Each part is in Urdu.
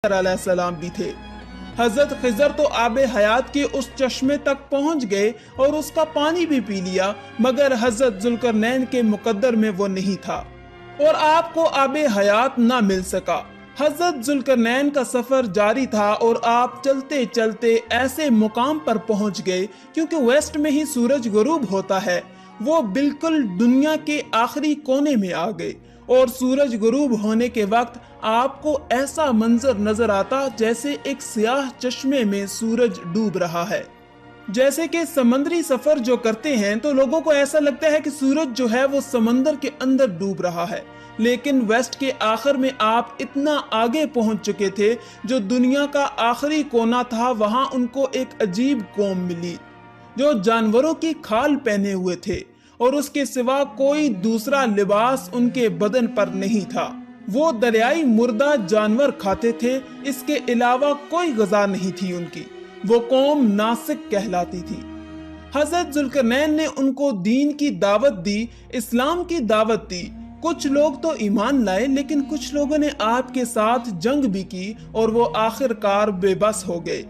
علیہ السلام بھی تھے۔ حضرت خضر تو آب حیات کے اس چشمے تک پہنچ گئے اور اس کا پانی بھی پی لیا، مگر حضرت ذوالقرنین کے مقدر میں وہ نہیں تھا اور آپ کو آب حیات نہ مل سکا۔ حضرت ذوالقرنین کا سفر جاری تھا اور آپ چلتے چلتے ایسے مقام پر پہنچ گئے، کیونکہ ویسٹ میں ہی سورج غروب ہوتا ہے، وہ بالکل دنیا کے آخری کونے میں آ گئے اور سورج غروب ہونے کے وقت آپ کو ایسا منظر نظر آتا جیسے ایک سیاہ چشمے میں سورج ڈوب رہا ہے۔ جیسے کہ سمندری سفر جو کرتے ہیں تو لوگوں کو ایسا لگتا ہے کہ سورج جو ہے وہ سمندر کے اندر ڈوب رہا ہے، لیکن ویسٹ کے آخر میں آپ اتنا آگے پہنچ چکے تھے، جو دنیا کا آخری کونا تھا، وہاں ان کو ایک عجیب قوم ملی جو جانوروں کی کھال پہنے ہوئے تھے اور اس کے سوا کوئی دوسرا لباس ان کے بدن پر نہیں تھا۔ وہ دریائی مردہ جانور کھاتے تھے، اس کے علاوہ کوئی غذا نہیں تھی ان کی۔ وہ قوم ناسک کہلاتی تھی۔ حضرت ذوالقرنین نے ان کو دین کی دعوت دی، اسلام کی دعوت دی۔ کچھ لوگ تو ایمان لائے، لیکن کچھ لوگوں نے آپ کے ساتھ جنگ بھی کی اور وہ آخر کار بے بس ہو گئے۔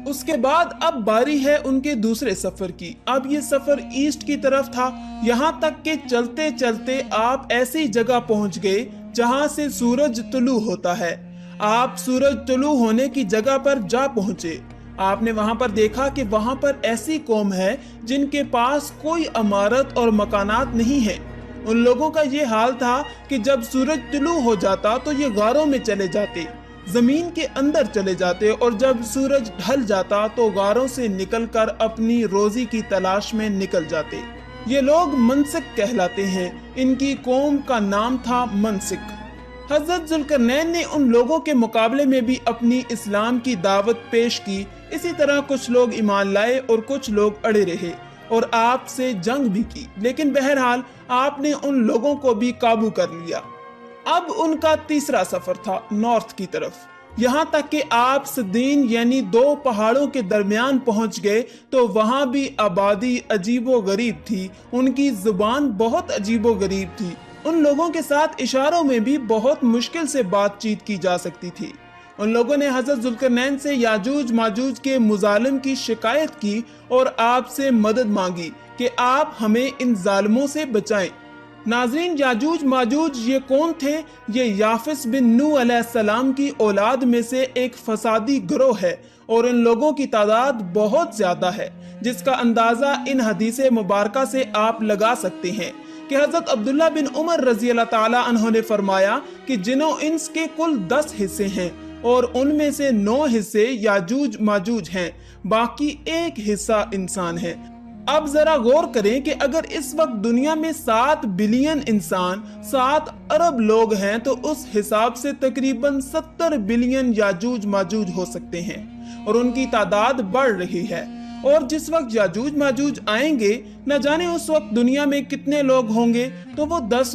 اس کے بعد اب باری ہے ان کے دوسرے سفر کی۔ اب یہ سفر ایسٹ کی طرف تھا، یہاں تک کہ چلتے چلتے آپ ایسی جگہ پہنچ گئے جہاں سے سورج طلوع ہوتا ہے۔ آپ سورج طلوع ہونے کی جگہ پر جا پہنچے۔ آپ نے وہاں پر دیکھا کہ وہاں پر ایسی قوم ہے جن کے پاس کوئی عمارت اور مکانات نہیں ہیں۔ ان لوگوں کا یہ حال تھا کہ جب سورج طلوع ہو جاتا تو یہ غاروں میں چلے جاتے، زمین کے اندر چلے جاتے، اور جب سورج ڈھل جاتا تو غاروں سے نکل کر اپنی روزی کی تلاش میں نکل جاتے۔ یہ لوگ منسک کہلاتے ہیں، ان کی قوم کا نام تھا منسک۔ حضرت ذوالقرنین نے ان لوگوں کے مقابلے میں بھی اپنی اسلام کی دعوت پیش کی۔ اسی طرح کچھ لوگ ایمان لائے اور کچھ لوگ اڑے رہے اور آپ سے جنگ بھی کی، لیکن بہرحال آپ نے ان لوگوں کو بھی قابو کر لیا۔ اب ان کا تیسرا سفر تھا نارتھ کی طرف، یہاں تک کہ آپ سدین یعنی دو پہاڑوں کے درمیان پہنچ گئے تو وہاں بھی آبادی عجیب و غریب تھی، ان کی زبان بہت عجیب و غریب تھی، ان لوگوں کے ساتھ اشاروں میں بھی بہت مشکل سے بات چیت کی جا سکتی تھی۔ ان لوگوں نے حضرت ذوالقرنین سے یاجوج ماجوج کے مظالم کی شکایت کی اور آپ سے مدد مانگی کہ آپ ہمیں ان ظالموں سے بچائیں۔ ناظرین، یاجوج ماجوج یہ کون تھے؟ یہ یافس بن نوح علیہ السلام کی اولاد میں سے ایک فسادی گروہ ہے اور ان لوگوں کی تعداد بہت زیادہ ہے، جس کا اندازہ ان حدیث مبارکہ سے آپ لگا سکتے ہیں کہ حضرت عبداللہ بن عمر رضی اللہ تعالی عنہ نے فرمایا کہ جن و انس کے کل 10 حصے ہیں اور ان میں سے 9 حصے یاجوج ماجوج ہیں، باقی 1 حصہ انسان ہے۔ اب ذرا غور کریں کہ اگر اس وقت دنیا میں 7 بلین انسان، 7 ارب لوگ ہیں تو اس حساب سے تقریباً 70 بلین یاجوج ماجوج ہو سکتے ہیں اور ان کی تعداد بڑھ رہی ہے۔ اور جس وقت یاجوج ماجوج آئیں گے، نہ جانے اس وقت دنیا میں کتنے لوگ ہوں گے، تو وہ 10